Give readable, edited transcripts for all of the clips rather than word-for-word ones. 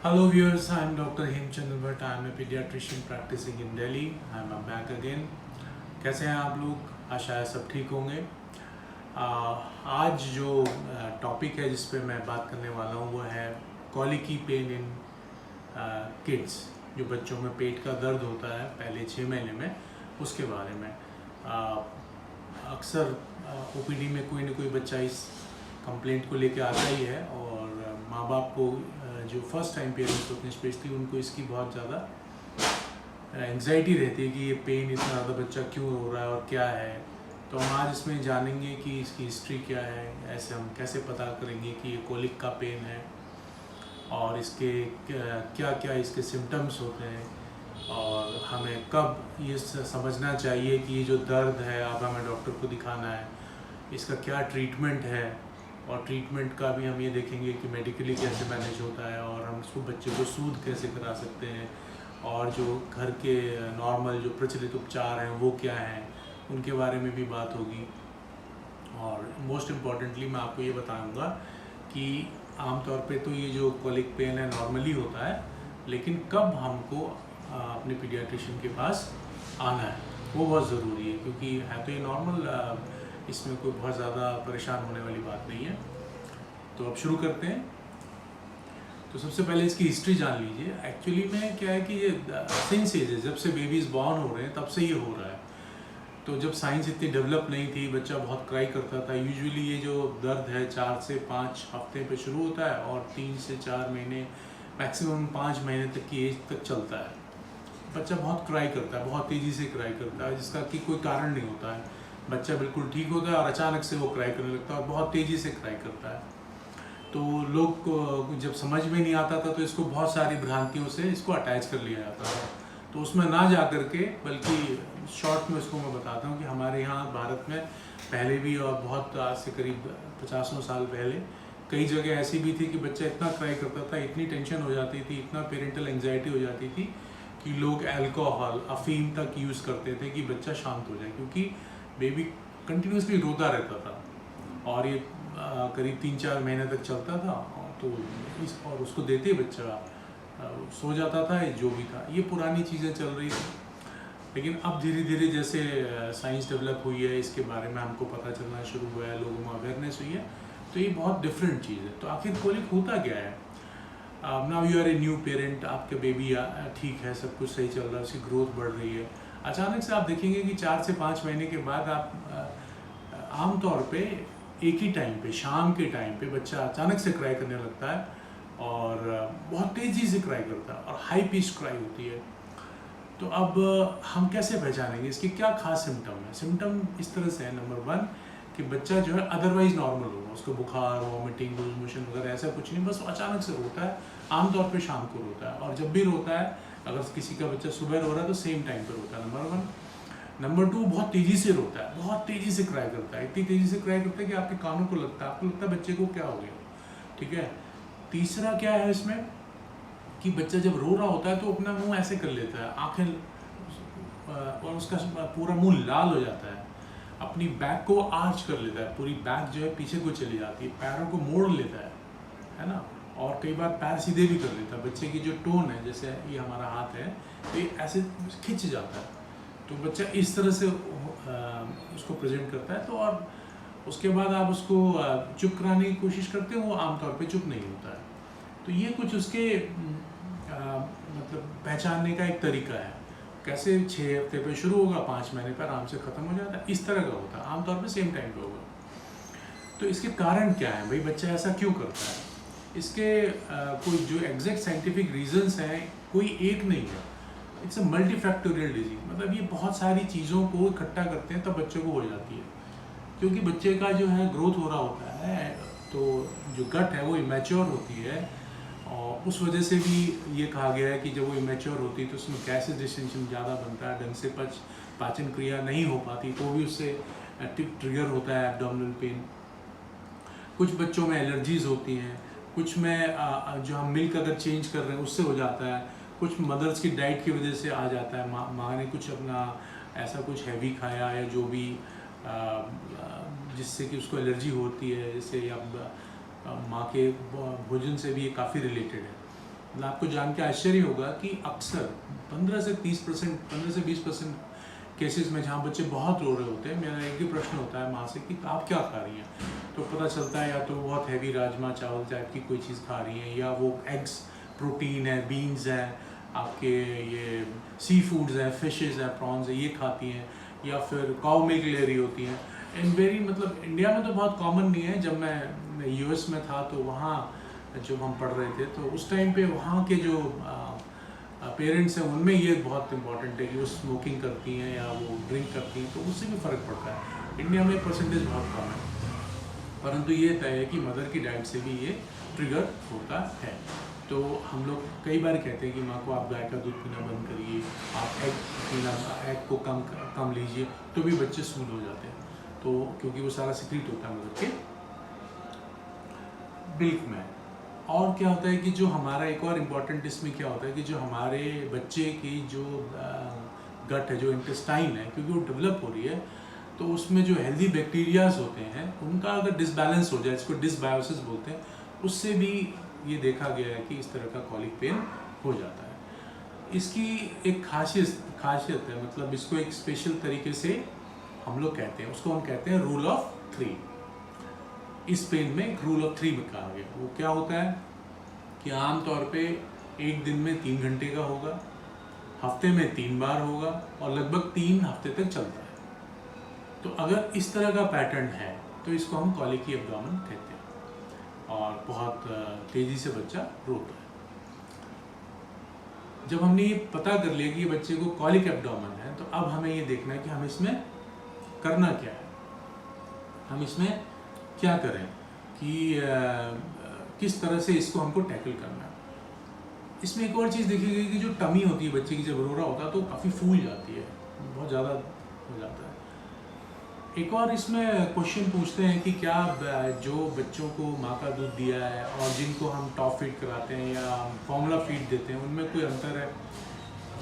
Hello viewers, I am Dr. Hemchandra Bhatt. I am a pediatrician practicing in Delhi. I am back again. कैसे हैं आप लोग? आशा है सब ठीक होंगे। आज जो टॉपिक है जिस पे मैं बात करने वाला हूँ वो है कॉलिकी पेन इन किड्स, जो बच्चों में पेट का दर्द होता है पहले 6 महीने में, उसके बारे में। अक्सर ओपीडी में कोई ना कोई बच्चा इस कंप्लेंट को लेके आता ही है और माँ बाप को जो फर्स्ट टाइम पेरेंट्स होते हैं स्पेशली उनको इसकी बहुत ज़्यादा एंग्जाइटी रहती है कि ये पेन इतना ज़्यादा बच्चा क्यों हो रहा है और क्या है। तो हम आज इसमें जानेंगे कि इसकी हिस्ट्री क्या है, ऐसे हम कैसे पता करेंगे कि ये कोलिक का पेन है और इसके क्या क्या इसके सिम्टम्स होते हैं और हमें कब ये समझना चाहिए कि ये जो दर्द है अब हमें डॉक्टर को दिखाना है, इसका क्या ट्रीटमेंट है। और ट्रीटमेंट का भी हम ये देखेंगे कि मेडिकली कैसे मैनेज होता है और हम उसको बच्चे को सूद कैसे करा सकते हैं और जो घर के नॉर्मल जो प्रचलित उपचार हैं वो क्या हैं, उनके बारे में भी बात होगी। और मोस्ट इम्पॉर्टेंटली मैं आपको ये बताऊंगा कि आमतौर पे तो ये जो कॉलिक पेन है नॉर्मली होता है, लेकिन कब हमको अपने पीडियाट्रिशियन के पास आना है वो बहुत ज़रूरी है, क्योंकि है तो ये नॉर्मल, इसमें कोई बहुत ज़्यादा परेशान होने वाली बात नहीं है। तो अब शुरू करते हैं। तो सबसे पहले इसकी हिस्ट्री जान लीजिए। एक्चुअली में क्या है कि ये सिंस एज है, जब से बेबीज़ बॉर्न हो रहे हैं तब से ये हो रहा है। तो जब साइंस इतनी डेवलप नहीं थी, बच्चा बहुत क्राई करता था। यूजुअली ये जो दर्द है 4 से 5 हफ्ते पे शुरू होता है और 3 से 4 महीने, मैक्सिमम 5 महीने तक की एज तक चलता है। बच्चा बहुत क्राई करता है, बहुत तेज़ी से क्राई करता है, जिसका कि कोई कारण नहीं होता है। बच्चा बिल्कुल ठीक होता है और अचानक से वो क्राई करने लगता है और बहुत तेज़ी से क्राई करता है। तो लोग को जब समझ में नहीं आता था तो इसको बहुत सारी भ्रांतियों से इसको अटैच कर लिया जाता था। तो उसमें ना जा कर के, बल्कि शॉर्ट में इसको मैं बताता हूँ कि हमारे यहाँ भारत में पहले भी और बहुत आज से करीब 50 साल पहले कई जगह ऐसी भी थी कि बच्चा इतना क्राई करता था, इतनी टेंशन हो जाती थी, इतना पेरेंटल एंग्जाइटी हो जाती थी कि लोग अल्कोहल, अफीम तक यूज़ करते थे कि बच्चा शांत हो जाए, क्योंकि बेबी कंटिन्यूसली रोता रहता था और ये करीब 3-4 महीने तक चलता था। तो और उसको देते बच्चा सो जाता था, जो भी था। ये पुरानी चीज़ें चल रही थी, लेकिन अब धीरे धीरे जैसे साइंस डेवलप हुई है, इसके बारे में हमको पता चलना शुरू हुआ है, लोगों में अवेयरनेस हुई है, तो ये बहुत डिफरेंट चीज़ है। तो आखिर कोलिक होता क्या है? Now you are a new parent, आपके बेबी ठीक है, सब कुछ सही चल रहा है, उसकी ग्रोथ बढ़ रही है। अचानक से आप देखेंगे कि 4 से 5 महीने के बाद आप आमतौर पे एक ही टाइम पे, शाम के टाइम पे बच्चा अचानक से क्राई करने लगता है और बहुत तेज़ी से क्राई करता है और हाई पिच क्राई होती है। तो अब हम कैसे पहचानेंगे इसके क्या खास सिम्टम है? सिम्टम इस तरह से है, नंबर 1 कि बच्चा जो है अदरवाइज नॉर्मल होगा, उसको बुखार, वॉमिटिंग, लूज मोशन वगैरह ऐसा कुछ नहीं, बस अचानक से रोता है। आमतौर पे शाम को रोता है और जब भी रोता है, अगर किसी का बच्चा सुबह रो रहा है तो सेम टाइम पर रोता है, नंबर 1। नंबर 2, बहुत तेज़ी से रोता है, बहुत तेज़ी से क्राई करता है, इतनी तेज़ी से क्राई करता है कि आपके कानों को लगता है, आपको लगता है बच्चे को क्या हो गया। ठीक है। तीसरा क्या है इसमें कि बच्चा जब रो रहा होता है तो अपना मुंह ऐसे कर लेता है, आंखें, और उसका पूरा मुंह लाल हो जाता है, अपनी बैक को आर्च कर लेता है, पूरी बैक जो है पीछे को चली जाती है, पैरों को मोड़ लेता है ना। और कई बार पैर सीधे भी कर लेता है। बच्चे की जो टोन है, जैसे ये हमारा हाथ है, तो ये ऐसे खिंच जाता है। तो बच्चा इस तरह से उसको प्रेजेंट करता है। तो और उसके बाद आप उसको चुप कराने की कोशिश करते हो, वो आमतौर पे चुप नहीं होता है। तो ये कुछ उसके मतलब पहचानने का एक तरीका है। कैसे 6 हफ्ते पे शुरू होगा, 5 महीने पर आराम से ख़त्म हो जाता है, इस तरह का होता है। आमतौर पे सेम टाइम पे होगा। तो इसके कारण क्या है भाई, बच्चा ऐसा क्यों करता है? इसके कोई जो एग्जैक्ट साइंटिफिक रीजंस हैं, कोई एक नहीं है। इट्स अ मल्टीफैक्टोरियल डिजीज, मतलब ये बहुत सारी चीज़ों को इकट्ठा करते हैं तब बच्चे को हो जाती है। क्योंकि बच्चे का जो है ग्रोथ हो रहा होता है, तो जो गट है वो इमेच्योर होती है और उस वजह से भी ये कहा गया है कि जब वो इमेच्योर होती है तो उसमें गैसेस डिस्टेंशन ज़्यादा बनता है, ढंग से पाचन क्रिया नहीं हो पाती, तो भी उससे ट्रिगर होता है एब्डोमिनल पेन। कुछ बच्चों में एलर्जीज होती हैं, कुछ में जो हम मिल्क अगर चेंज कर रहे हैं उससे हो जाता है, कुछ मदर्स की डाइट की वजह से आ जाता है, माँ ने कुछ अपना ऐसा कुछ हैवी खाया या जो भी जिससे कि उसको एलर्जी होती है, जैसे अब माँ के भोजन से भी ये काफ़ी रिलेटेड है। मतलब आपको जान के आश्चर्य होगा कि अक्सर 15 से 20% केसेस में जहाँ बच्चे बहुत रो रहे होते हैं, मेरा एक ही प्रश्न होता है माँ से कि आप क्या खा रही हैं, तो पता चलता है या तो बहुत हैवी राजमा चावल टाइप की कोई चीज़ खा रही हैं, या वो एग्स प्रोटीन है, बीन्स हैं, आपके ये सी फूड्स हैं, फिशेस हैं, प्रॉन्स हैं, ये खाती हैं, या फिर काउ मिल्क ले रही होती हैं। इन वेरी मतलब इंडिया में तो बहुत कॉमन नहीं है, जब मैं यूएस में था तो वहाँ जब हम पढ़ रहे थे तो उस टाइम पे वहाँ के जो पेरेंट्स हैं उनमें ये बहुत इंपॉर्टेंट है कि वो स्मोकिंग करती हैं या वो ड्रिंक करती हैं, तो उससे भी फ़र्क पड़ता है। इंडिया में परसेंटेज बहुत कम है, परंतु ये तय है कि मदर की डाइट से भी ये ट्रिगर होता है। तो हम लोग कई बार कहते हैं कि माँ को आप गाय का दूध पीना बंद करिए, आप एग पीना, एग को कम लीजिए, तो भी बच्चे सूल हो जाते हैं। तो क्योंकि वो सारा सिक्रीट होता है मदर के मिल्क में। और क्या होता है कि जो हमारा एक और इम्पॉर्टेंट इसमें क्या होता है कि जो हमारे बच्चे की जो गट है, जो इंटेस्टाइन है, क्योंकि वो डेवलप हो रही है, तो उसमें जो हेल्दी बैक्टीरियाज होते हैं उनका अगर डिसबैलेंस हो जाए, इसको डिसबायोसिस बोलते हैं, उससे भी ये देखा गया है कि इस तरह का कॉलिक पेन हो जाता है। इसकी एक खासियत है, मतलब इसको एक स्पेशल तरीके से हम लोग कहते हैं, उसको हम कहते हैं रूल ऑफ 3। इस पेन में एक रूल ऑफ 3 में कहा गया। वो क्या होता है कि आमतौर पे एक दिन में 3 घंटे का होगा, हफ्ते में 3 बार होगा और लगभग 3 हफ्ते तक चलता है। तो अगर इस तरह का पैटर्न है तो इसको हम कॉलिकी एब्डोमेन कहते हैं और बहुत तेज़ी से बच्चा रोता है। जब हमने ये पता कर लिया कि ये बच्चे को कॉलिक एब्डोमेन है, तो अब हमें ये देखना है कि हम इसमें करना क्या है, हम इसमें क्या करें कि किस तरह से इसको हमको टैकल करना है। इसमें एक और चीज़ देखी गई कि जो टमी होती है बच्चे की जब रो रहा होता है तो काफ़ी फूल जाती है, बहुत ज़्यादा हो जाता है। एक और इसमें क्वेश्चन पूछते हैं कि क्या जो बच्चों को माँ का दूध दिया है और जिनको हम टॉप फीड कराते हैं या फॉर्मूला फीड देते हैं, उनमें कोई अंतर है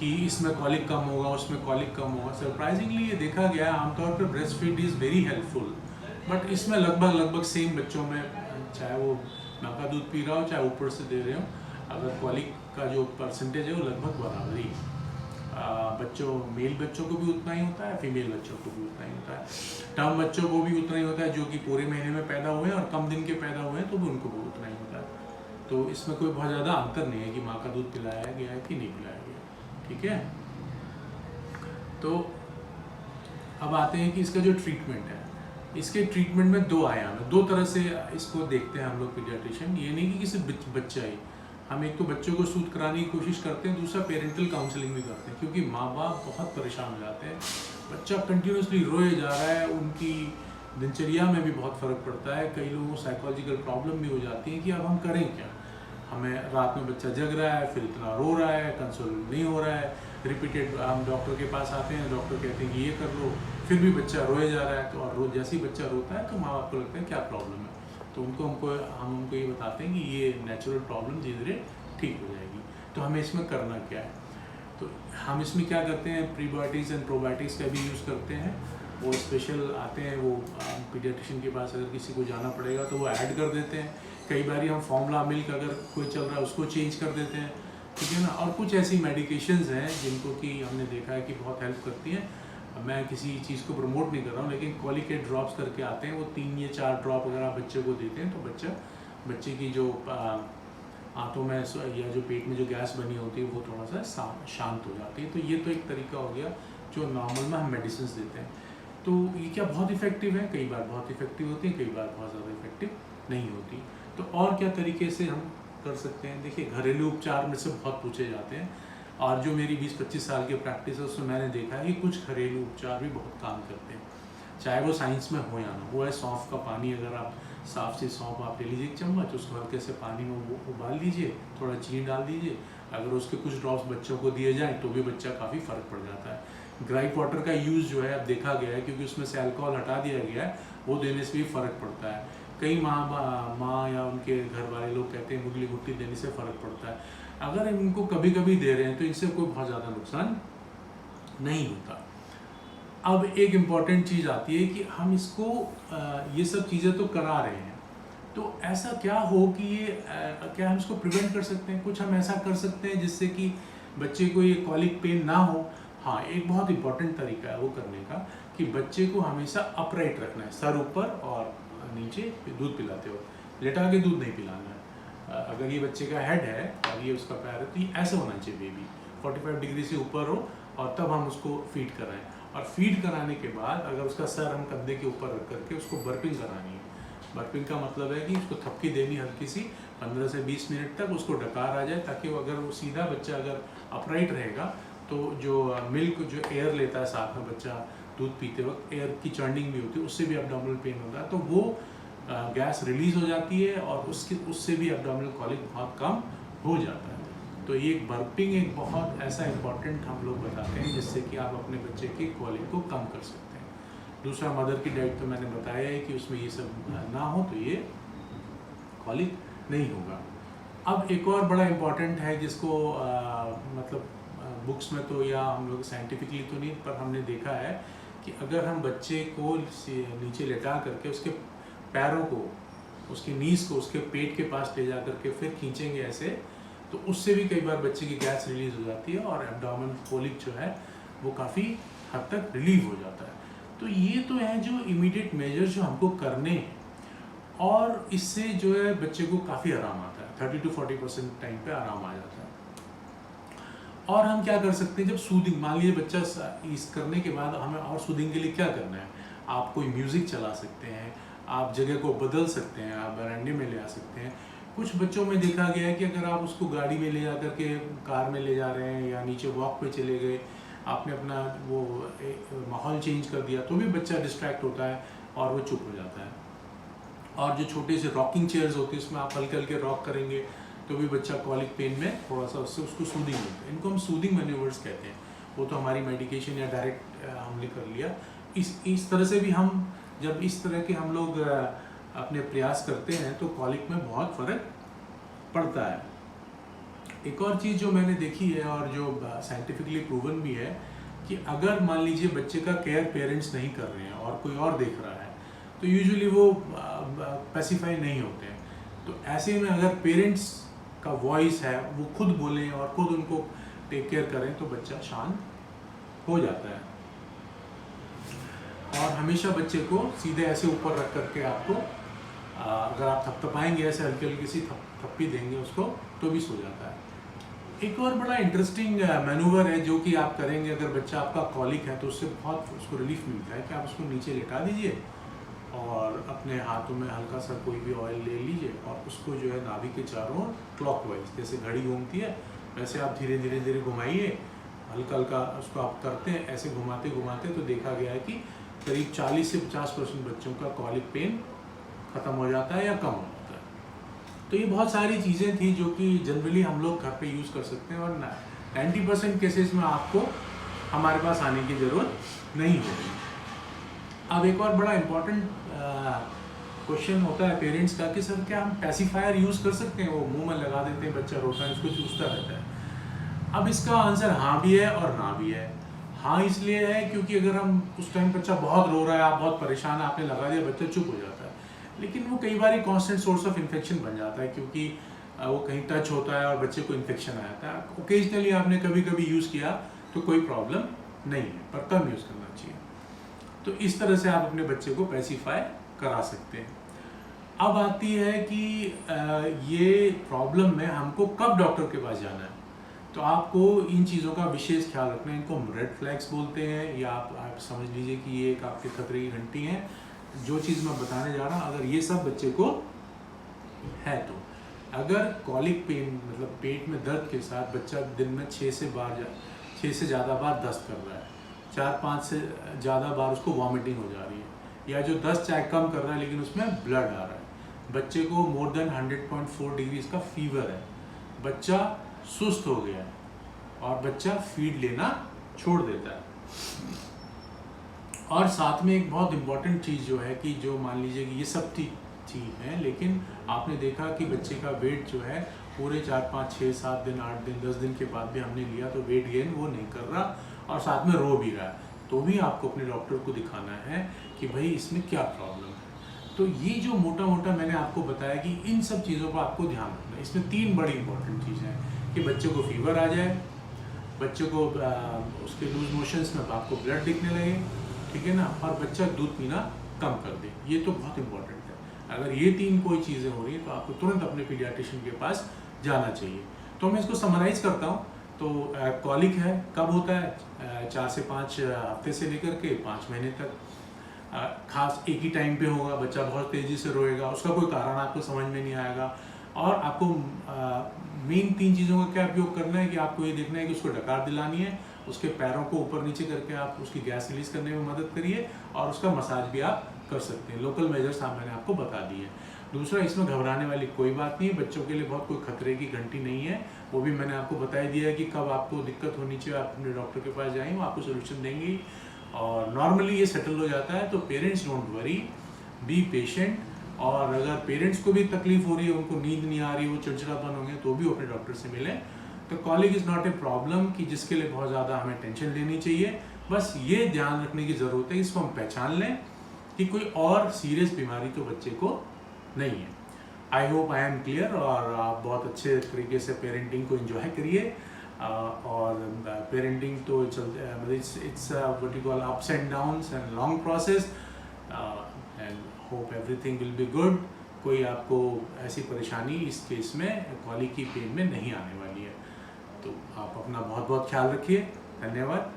कि इसमें कॉलिक कम होगा, उसमें कॉलिक कम होगा। सरप्राइजिंगली ये देखा गया है आमतौर पर breast feed is very helpful, but इसमें लगभग सेम बच्चों में, चाहे वो माँ का दूध पी रहा हो चाहे ऊपर से दे रहे हो, अगर कॉलिक का जो परसेंटेज है वो लगभग बराबर ही बच्चों, मेल बच्चों को भी उतना ही होता है, फीमेल बच्चों को भी उतना ही होता है, टर्म बच्चों को भी उतना ही होता है, जो कि पूरे महीने में पैदा हुए हैं और कम दिन के पैदा हुए हैं तो भी उनको भी उतना ही होता है। तो इसमें कोई बहुत ज़्यादा अंतर नहीं है कि माँ का दूध पिलाया गया है कि नहीं पिलाया गया, ठीक है। तो अब आते हैं कि इसका जो ट्रीटमेंट है, इसके ट्रीटमेंट में 2 आयाम है, 2 तरह से इसको देखते हैं हम लोग पीडियाट्रिशियन। ये नहीं कि किसी बच्चा ही, हम एक तो बच्चों को सूद कराने की कोशिश करते हैं, दूसरा पेरेंटल काउंसलिंग भी करते हैं, क्योंकि माँ बाप बहुत परेशान हो जाते हैं, बच्चा कंटिन्यूसली रोए जा रहा है, उनकी दिनचर्या में भी बहुत फ़र्क पड़ता है, कई लोगों को साइकोलॉजिकल प्रॉब्लम भी हो जाती है कि अब हम करें क्या। हमें रात में बच्चा जग रहा है, फिर इतना रो रहा है, कंसोल नहीं हो रहा है, रिपीटेड हम डॉक्टर के पास आते हैं, डॉक्टर कहते हैं कि ये कर लो, फिर भी बच्चा रोए जा रहा है। तो और रोज जैसे ही बच्चा रोता है तो माँ बाप को लगता है क्या प्रॉब्लम है, तो हम उनको ये बताते हैं कि ये नेचुरल प्रॉब्लम धीरे धीरे ठीक हो जाएगी। तो हमें इसमें करना क्या है, तो हम इसमें क्या करते हैं, प्रीबायोटिक्स एंड प्रोबायोटिक्स का भी यूज़ करते हैं। वो स्पेशल आते हैं, वो पीडियाट्रिशियन के पास अगर किसी को जाना पड़ेगा तो वो ऐड कर देते हैं। कई बार हम फॉर्मूला मिल्क अगर कोई चल रहा है उसको चेंज कर देते हैं, ठीक है ना। और कुछ ऐसी मेडिकेशंस हैं जिनको कि हमने देखा है कि बहुत हेल्प करती हैं। मैं किसी चीज़ को प्रमोट नहीं कर रहा हूँ, लेकिन कॉलिकेट ड्रॉप्स करके आते हैं, वो 3 या 4 ड्रॉप अगर आप बच्चे को देते हैं तो बच्चे की जो आंतों में या जो पेट में जो गैस बनी होती है वो थोड़ा सा शांत हो जाती है। तो ये तो एक तरीका हो गया जो नॉर्मल में हम मेडिसिन देते हैं। तो ये क्या बहुत इफेक्टिव है, कई बार बहुत इफेक्टिव होती है, कई बार बहुत ज़्यादा इफेक्टिव नहीं होती। तो और क्या तरीके से हम कर सकते हैं, देखिए घरेलू उपचार में से बहुत पूछे जाते हैं, और जो मेरी 20-25 साल की प्रैक्टिस है उसमें मैंने देखा है कि कुछ घरेलू उपचार भी बहुत काम करते हैं, चाहे वो साइंस में हो या ना हो। है सौंफ का पानी, अगर आप साफ सी सौंफ आप ले लीजिए 1 चम्मच, उसको हल्के से पानी में उबाल लीजिए, थोड़ा चीनी डाल दीजिए, अगर उसके कुछ ड्रॉप्स बच्चों को दिए जाएँ तो भी बच्चा काफ़ी फ़र्क पड़ जाता है। ग्राइप वाटर का यूज़ जो है अब देखा गया है, क्योंकि उसमें से अल्कोहल हटा दिया गया है, वो देने से भी फ़र्क पड़ता है। कई माँ या उनके घर वाले लोग कहते हैं गुगली गुट्टी देने से फ़र्क पड़ता है। अगर इनको कभी कभी दे रहे हैं तो इनसे कोई बहुत ज़्यादा नुकसान नहीं होता। अब एक इम्पॉर्टेंट चीज़ आती है कि हम इसको ये सब चीज़ें तो करा रहे हैं, तो ऐसा क्या हो कि ये क्या हम इसको प्रिवेंट कर सकते हैं? कुछ हम ऐसा कर सकते हैं जिससे कि बच्चे को ये कॉलिक पेन ना हो। हाँ, एक बहुत इंपॉर्टेंट तरीका है वो करने का कि बच्चे को हमेशा अपराइट रखना है, सर ऊपर और नीचे दूध पिलाते हो, लेटा के दूध नहीं पिलाना है। अगर ये बच्चे का हेड है और ये उसका पैर है तो ये ऐसे होना चाहिए, बेबी 45 डिग्री से ऊपर हो, और तब हम उसको फीड कराएं। और फीड कराने के बाद अगर उसका सर हम कंधे के ऊपर रख करके उसको बर्पिंग करानी है। बर्पिंग का मतलब है कि उसको थपकी देनी हल्की सी, 15 से 20 मिनट तक उसको डकार आ जाए, ताकि वो अगर वो सीधा बच्चा अगर अपराइट रहेगा तो जो मिल्क जो एयर लेता है साथ में बच्चा दूध पीते वक्त, एयर की चर्निंग भी होती है, उससे भी एब्डोमिनल पेन होता है, तो वो गैस रिलीज हो जाती है और उससे भी एब्डोमिनल कॉलिक बहुत कम हो जाता है। तो ये बर्पिंग एक बहुत ऐसा इम्पॉर्टेंट हम लोग बताते हैं जिससे कि आप अपने बच्चे की कॉलिक को कम कर सकते हैं। दूसरा, मदर की डाइट तो मैंने बताया है कि उसमें ये सब ना हो तो ये कॉलिक नहीं होगा। अब एक और बड़ा इम्पॉर्टेंट है जिसको मतलब बुक्स में तो या हम लोग साइंटिफिकली तो नहीं, पर हमने देखा है कि अगर हम बच्चे को नीचे लेटा करके उसके पैरों को, उसकी नीज को उसके पेट के पास ले जा करके फिर खींचेंगे ऐसे, तो उससे भी कई बार बच्चे की गैस रिलीज हो जाती है और एब्डोमेन कॉलिक जो है वो काफ़ी हद तक रिलीव हो जाता है। तो ये तो है जो इमीडिएट मेजर्स जो हमको करने हैं, और इससे जो है बच्चे को काफ़ी आराम आता है, 30 to 40% टाइम पे आराम आ जाता है। और हम क्या कर सकते हैं जब सूदिंग, मान लीजिए बच्चा इस करने के बाद हमें और सूदिंग के लिए क्या करना है, आप कोई म्यूज़िक चला सकते हैं, आप जगह को बदल सकते हैं, आप बरामदे में ले आ सकते हैं। कुछ बच्चों में देखा गया है कि अगर आप उसको गाड़ी में ले जा करके कार में ले जा रहे हैं या नीचे वॉक पे चले गए, आपने अपना वो माहौल चेंज कर दिया, तो भी बच्चा डिस्ट्रैक्ट होता है और वो चुप हो जाता है। और जो छोटे से रॉकिंग चेयर्स होती है उसमें आप हल्के हल्के रॉक करेंगे तो भी बच्चा कॉलिक पेन में थोड़ा सा उससे उसको सूदिंग होता है। इनको हम सूदिंग मैन्यूवर्स कहते हैं। वो तो हमारी मेडिकेशन या डायरेक्ट हमने कर लिया। इस तरह से भी हम जब इस तरह के हम लोग अपने प्रयास करते हैं तो कॉलिक में बहुत फ़र्क पड़ता है। एक और चीज़ जो मैंने देखी है और जो साइंटिफिकली प्रूवन भी है कि अगर मान लीजिए बच्चे का केयर पेरेंट्स नहीं कर रहे हैं और कोई और देख रहा है तो यूजुअली वो पैसिफाई नहीं होते हैं। तो ऐसे में अगर पेरेंट्स का वॉइस है वो खुद बोलें और खुद उनको टेक केयर करें तो बच्चा शांत हो जाता है। और हमेशा बच्चे को सीधे ऐसे ऊपर रख करके आपको अगर आप थपथपाएंगे, ऐसे हल्की हल्की सी थप्पी देंगे उसको, तो भी सो जाता है। एक और बड़ा इंटरेस्टिंग मैनूवर है जो कि आप करेंगे अगर बच्चा आपका कॉलिक है तो उससे बहुत उसको रिलीफ मिलता है कि आप उसको नीचे लेटा दीजिए और अपने हाथों में हल्का सा कोई भी ऑयल ले लीजिए और उसको जो है नाभि के चारों क्लॉकवाइज, जैसे घड़ी घूमती है वैसे आप धीरे धीरे धीरे घुमाइए, हल्का हल्का उसको आप करते हैं। ऐसे घुमाते घुमाते तो देखा गया है कि करीब 40 से 50% बच्चों का कॉलिक पेन ख़त्म हो जाता है या कम हो जाता है। तो ये बहुत सारी चीज़ें थी जो कि जनरली हम लोग घर पे यूज़ कर सकते हैं और 90% केसेस में आपको हमारे पास आने की ज़रूरत नहीं होगी। अब एक और बड़ा इम्पॉर्टेंट क्वेश्चन होता है पेरेंट्स का कि सर क्या हम पैसिफायर यूज़ कर सकते हैं? वो मुंह में लगा देते हैं, बच्चा रोता है, उसको चूसता रहता है। अब इसका आंसर हाँ भी है और ना भी है। हाँ इसलिए है क्योंकि अगर हम उस टाइम बच्चा बहुत रो रहा है, आप बहुत परेशान है, आपने लगा दिया, बच्चा चुप हो जाता है, लेकिन वो कई बार कॉन्स्टेंट सोर्स ऑफ इन्फेक्शन बन जाता है क्योंकि वो कहीं टच होता है और बच्चे को इन्फेक्शन आ जाता है। ओकेजनली आपने कभी कभी यूज़ किया तो कोई प्रॉब्लम नहीं है, पर कम यूज़ करना चाहिए। तो इस तरह से आप अपने बच्चे को पैसिफाई करा सकते हैं। अब आती है कि ये प्रॉब्लम में हमको कब डॉक्टर के पास जाना है। तो आपको इन चीज़ों का विशेष ख्याल रखना है। इनको हम रेड फ्लैग्स बोलते हैं या आप समझ लीजिए कि ये एक आपके खतरे की घंटी है। जो चीज़ मैं बताने जा रहा हूँ अगर ये सब बच्चे को है तो अगर कॉलिक पेन मतलब पेट में दर्द के साथ बच्चा दिन में 6 से ज़्यादा बार दस्त कर रहा है, 4-5 से ज़्यादा बार उसको वॉमिटिंग हो जा रही है, या जो दस्त चाहे कम कर रहा है लेकिन उसमें ब्लड आ रहा है, बच्चे को मोर देन 100.4 डिग्री का फीवर है, बच्चा सुस्त हो गया है और बच्चा फीड लेना छोड़ देता है। और साथ में एक बहुत इम्पॉर्टेंट चीज़ जो है कि जो मान लीजिए कि ये सब ठीक है लेकिन आपने देखा कि बच्चे का वेट जो है पूरे 4-5-6-7 दिन 8 दिन 10 दिन के बाद भी हमने लिया तो वेट गेन वो नहीं कर रहा और साथ में रो भी रहा है, तो भी आपको अपने डॉक्टर को दिखाना है कि भाई इसमें क्या प्रॉब्लम है। तो ये जो मोटा मोटा मैंने आपको बताया कि इन सब चीज़ों पर आपको ध्यान रखना है। इसमें 3 बड़ी इंपॉर्टेंट चीज़ें हैं कि बच्चे को फीवर आ जाए, बच्चे को उसके लूज मोशंस में आपको ब्लड दिखने लगे, ठीक है ना, और बच्चा दूध पीना कम कर दे। ये तो बहुत इंपॉर्टेंट है। अगर ये 3 कोई चीज़ें हो रही हैं तो आपको तुरंत अपने पीडियाट्रिशियन के पास जाना चाहिए। तो मैं इसको समराइज़ करता हूँ। तो कॉलिक है, कब होता है? 4 से 5 हफ्ते से लेकर के 5 महीने तक। खास एक ही टाइम पे होगा, बच्चा बहुत तेज़ी से रोएगा, उसका कोई कारण आपको समझ में नहीं आएगा। और आपको मेन 3 चीज़ों का क्या उपयोग करना है कि आपको ये देखना है कि उसको डकार दिलानी है, उसके पैरों को ऊपर नीचे करके आप उसकी गैस रिलीज करने में मदद करिए, और उसका मसाज भी आप कर सकते हैं। लोकल मेजर्स मैंने आपको बता दिए। दूसरा, इसमें घबराने वाली कोई बात नहीं है, बच्चों के लिए बहुत कोई खतरे की घंटी नहीं है। वो भी मैंने आपको बता ही दिया है कि कब आपको दिक्कत होनी चाहिए, आप अपने डॉक्टर के पास जाएंगे, वो आपको सोल्यूशन देंगे और नॉर्मली ये सेटल हो जाता है। तो parents don't worry, be patient. और अगर पेरेंट्स को भी तकलीफ हो रही है, उनको नींद नहीं आ रही, वो चिड़चिड़ापन होंगे, तो भी अपने डॉक्टर से मिलें। तो colic is not a problem कि जिसके लिए बहुत ज़्यादा हमें टेंशन लेनी चाहिए। बस ये ध्यान रखने की ज़रूरत है, इसको हम पहचान लें कि कोई और सीरियस बीमारी तो बच्चे को नहीं है। I hope I am clear, और आप बहुत अच्छे तरीके से पेरेंटिंग को एंजॉय करिए। और पेरेंटिंग तो चलते, मतलब it's what you call ups and downs and long process, and hope everything will be good. कोई आपको ऐसी परेशानी इस केस में कॉलिक की पेन में नहीं आने वाली है। तो आप अपना बहुत बहुत ख्याल रखिए। धन्यवाद।